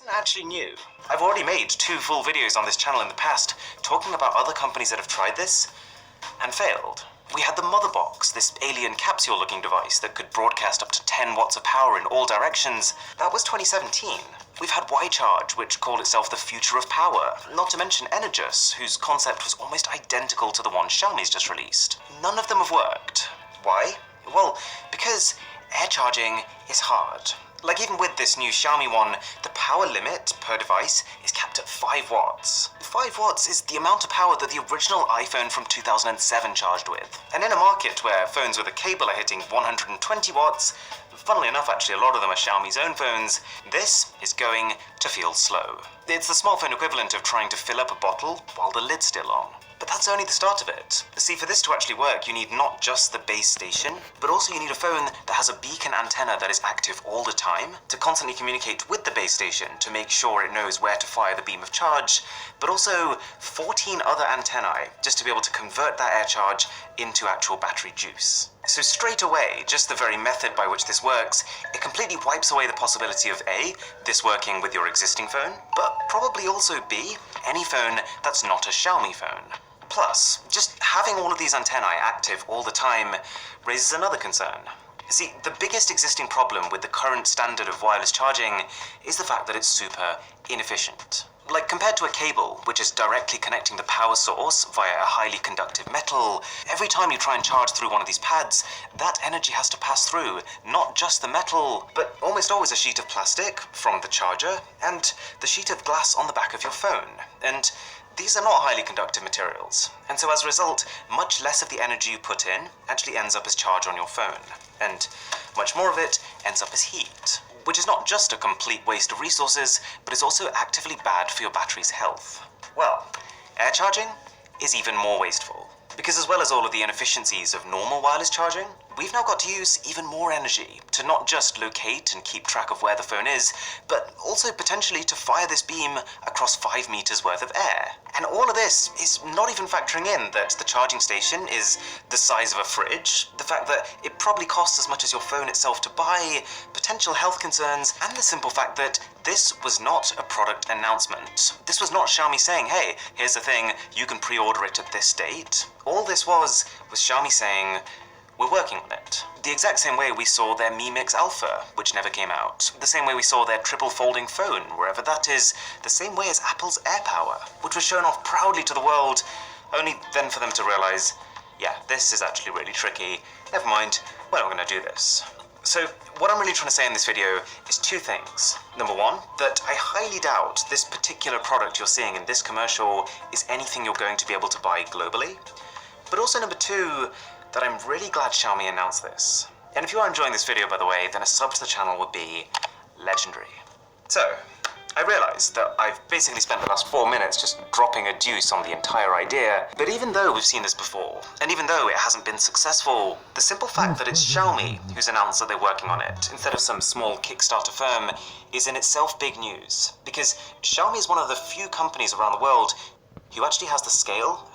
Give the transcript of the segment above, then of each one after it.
Isn't actually new. I've already made 2 full videos on this channel in the past talking about other companies that have tried this and failed. We had the Mother Box, this alien capsule-looking device that could broadcast up to 10 watts of power in all directions. That was 2017. We've had Y-Charge, which called itself the future of power, not to mention Energus, whose concept was almost identical to the one Xiaomi's just released. None of them have worked. Why? Well, because air charging is hard. Like even with this new Xiaomi one, the power limit per device is capped at 5 watts. 5 watts is the amount of power that the original iPhone from 2007 charged with. And in a market where phones with a cable are hitting 120 watts, funnily enough actually a lot of them are Xiaomi's own phones, this is going to feel slow. It's the smartphone equivalent of trying to fill up a bottle while the lid's still on. But that's only the start of it. See, for this to actually work, you need not just the base station, but also you need a phone that has a beacon antenna that is active all the time to constantly communicate with the base station to make sure it knows where to fire the beam of charge, but also 14 other antennae just to be able to convert that air charge into actual battery juice. So straight away, just the very method by which this works, it completely wipes away the possibility of A, this working with your existing phone, but probably also B, any phone that's not a Xiaomi phone. Plus, just having all of these antennae active all the time raises another concern. See, the biggest existing problem with the current standard of wireless charging is the fact that it's super inefficient. Like, compared to a cable, which is directly connecting the power source via a highly conductive metal, every time you try and charge through one of these pads, that energy has to pass through not just the metal, but almost always a sheet of plastic from the charger, and the sheet of glass on the back of your phone. And these are not highly conductive materials, and so as a result, much less of the energy you put in actually ends up as charge on your phone, and much more of it ends up as heat, which is not just a complete waste of resources, but is also actively bad for your battery's health. Well, air charging is even more wasteful, because as well as all of the inefficiencies of normal wireless charging, we've now got to use even more energy to not just locate and keep track of where the phone is, but also potentially to fire this beam across 5 meters worth of air. And all of this is not even factoring in that the charging station is the size of a fridge, the fact that it probably costs as much as your phone itself to buy, potential health concerns, and the simple fact that this was not a product announcement. This was not Xiaomi saying, hey, here's the thing, you can pre-order it at this date. All this was Xiaomi saying, we're working on it. The exact same way we saw their Mi Mix Alpha, which never came out. The same way we saw their triple folding phone, wherever that is. The same way as Apple's AirPower, which was shown off proudly to the world, only then for them to realize, yeah, this is actually really tricky. Never mind, we're not going to do this. So what I'm really trying to say in this video is 2 things. Number 1, that I highly doubt this particular product you're seeing in this commercial is anything you're going to be able to buy globally. But also number 2, that I'm really glad Xiaomi announced this. And if you are enjoying this video, by the way, then a sub to the channel would be legendary. So, I realise that I've basically spent the last 4 minutes just dropping a deuce on the entire idea, but even though we've seen this before, and even though it hasn't been successful, the simple fact that it's Xiaomi who's announced that they're working on it, instead of some small Kickstarter firm, is in itself big news. Because Xiaomi is one of the few companies around the world who actually has the scale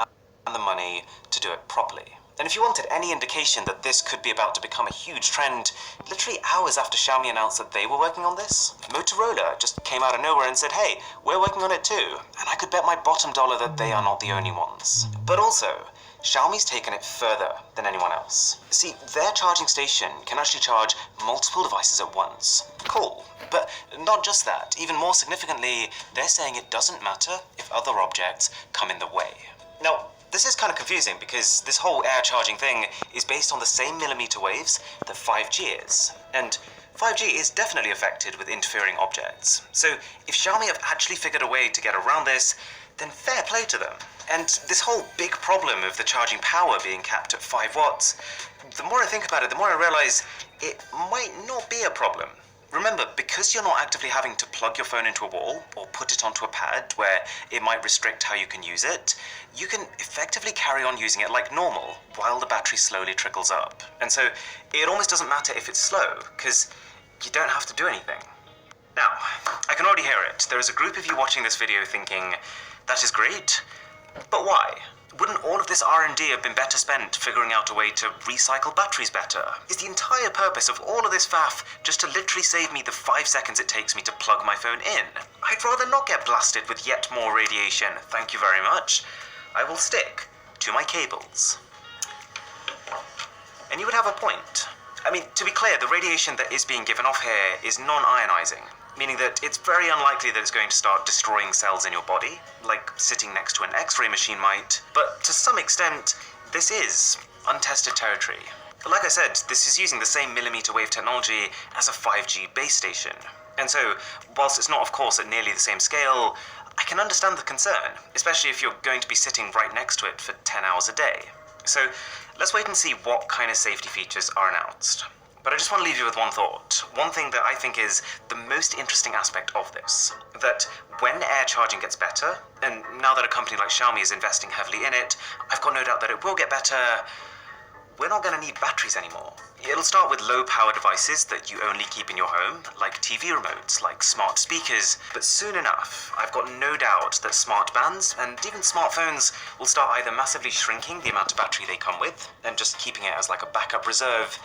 and the money to do it properly. And if you wanted any indication that this could be about to become a huge trend, literally hours after Xiaomi announced that they were working on this, Motorola just came out of nowhere and said, hey, we're working on it too. And I could bet my bottom dollar that they are not the only ones. But also, Xiaomi's taken it further than anyone else. See, their charging station can actually charge multiple devices at once. Cool. But not just that, even more significantly, they're saying it doesn't matter if other objects come in the way. Now, this is kind of confusing because this whole air charging thing is based on the same millimeter waves that 5G is. And 5G is definitely affected with interfering objects. So if Xiaomi have actually figured a way to get around this, then fair play to them. And this whole big problem of the charging power being capped at 5 watts, the more I think about it, the more I realize it might not be a problem. Remember, because you're not actively having to plug your phone into a wall or put it onto a pad where it might restrict how you can use it, you can effectively carry on using it like normal while the battery slowly trickles up. And so it almost doesn't matter if it's slow, because you don't have to do anything. Now, I can already hear it. There is a group of you watching this video thinking, that is great, but why? Wouldn't all of this R&D have been better spent figuring out a way to recycle batteries better? Is the entire purpose of all of this faff just to literally save me the 5 seconds it takes me to plug my phone in? I'd rather not get blasted with yet more radiation, thank you very much. I will stick to my cables. And you would have a point. I mean, to be clear, the radiation that is being given off here is non-ionizing, meaning that it's very unlikely that it's going to start destroying cells in your body, like sitting next to an X-ray machine might, but to some extent, this is untested territory. But like I said, this is using the same millimeter wave technology as a 5G base station. And so, whilst it's not, of course, at nearly the same scale, I can understand the concern, especially if you're going to be sitting right next to it for 10 hours a day. So, let's wait and see what kind of safety features are announced. But I just want to leave you with one thought. One thing that I think is the most interesting aspect of this, that when air charging gets better, and now that a company like Xiaomi is investing heavily in it, I've got no doubt that it will get better, we're not going to need batteries anymore. It'll start with low-power devices that you only keep in your home, like TV remotes, like smart speakers, but soon enough, I've got no doubt that smart bands and even smartphones will start either massively shrinking the amount of battery they come with, and just keeping it as like a backup reserve,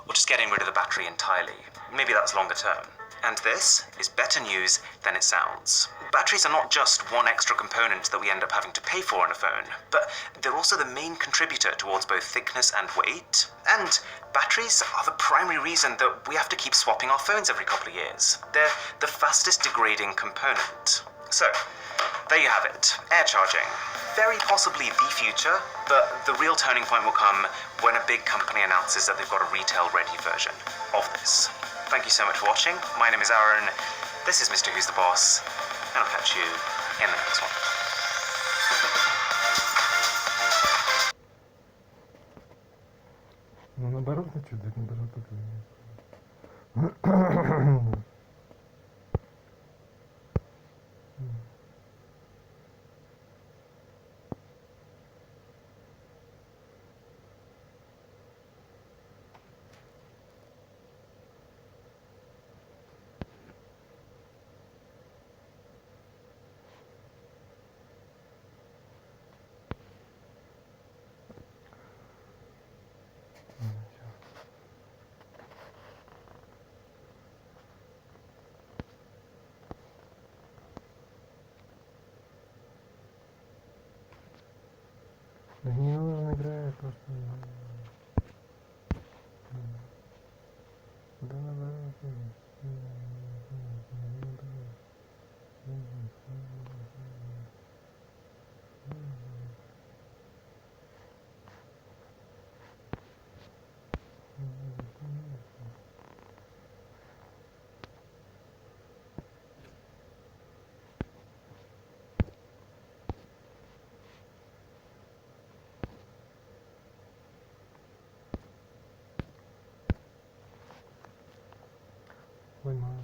or just getting rid of the battery entirely. Maybe that's longer term. And this is better news than it sounds. Batteries are not just one extra component that we end up having to pay for on a phone, but they're also the main contributor towards both thickness and weight. And batteries are the primary reason that we have to keep swapping our phones every couple of years. They're the fastest degrading component. So, there you have it, air charging. Very possibly the future, but the real turning point will come when a big company announces that they've got a retail-ready version of this. Thank you so much for watching. My name is Aaron, this is Mr. Who's the Boss, and I'll catch you in the next one. Ну, наоборот, значит, наоборот, да не нужно играть, просто... Да наоборот. Ой, мама.